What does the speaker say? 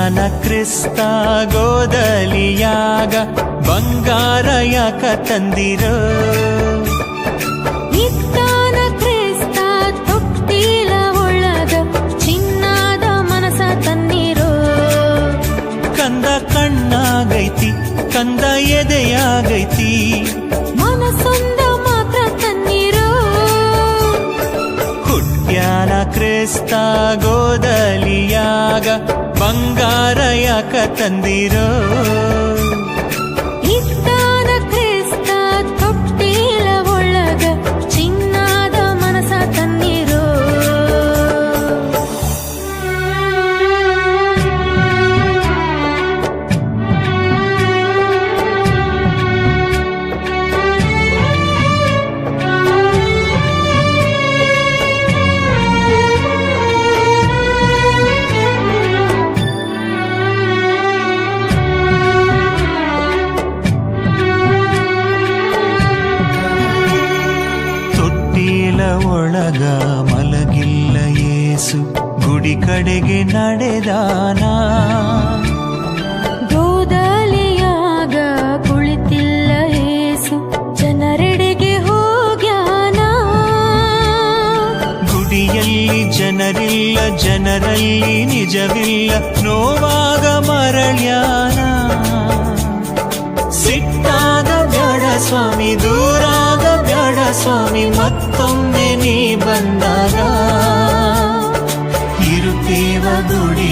ಇತ್ತಾನ ಕ್ರಿಸ್ತ ಗೋದಲಿಯಾಗ ಬಂಗಾರ ಯಾಕ ತಂದಿರೋ ಇತ್ತಾನ ಕ್ರಿಸ್ತ ತೊಟ್ಟಿಲ ಒಳಗ ಚಿನ್ನದ ಮನಸ ತನ್ನಿರೋ ಕಂದ ಕಣ್ಣಾಗೈತಿ ಕಂದ ಎದೆಯಾಗೈತಿ ಮನಸೊಂದ ಮಾತ್ರ ತನ್ನಿರೋ ಹುಟ್ಟ್ಯಾನ ಕ್ರಿಸ್ತ ಗೋದಲಿಯಾಗ ಬಂಗಾರ ಯಾಕ ತಂದಿರೋ ಇತ್ತಾನ ಕ್ರಿಸ್ತ ತೊಟ್ಟಿಲ ಒಳಗ ಚಿನ್ನದ ಮನಸ ತನ್ನಿರೋ ಒಳಗ ಮಲಗಿಲ್ಲ ಯೇಸು ಗುಡಿ ಕಡೆಗೆ ನಡೆದಾನ ಗೋದಲಿಯಾಗ ಕುಳಿತಿಲ್ಲ ಯೇಸು ಜನರೆಡೆಗೆ ಹೋಗ್ಯಾನ ಗುಡಿಯಲ್ಲಿ ಜನರಿಲ್ಲ ಜನರಲ್ಲಿ ನಿಜವಿಲ್ಲ ನೋವಾಗ ಮರಳ್ಯಾನ ಸಿಟ್ಟಾಗ ಬ್ಯಾಡ ಸ್ವಾಮಿ ದೂರಾಗ ಬ್ಯಾಡ ಸ್ವಾಮಿ ಮತ್ತೊಮ್ಮೆ ನೀ ಬಂದಾಗ ಇರುತ್ತೇವ ಗುಡಿ